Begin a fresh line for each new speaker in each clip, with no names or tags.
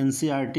NCERT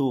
2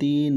3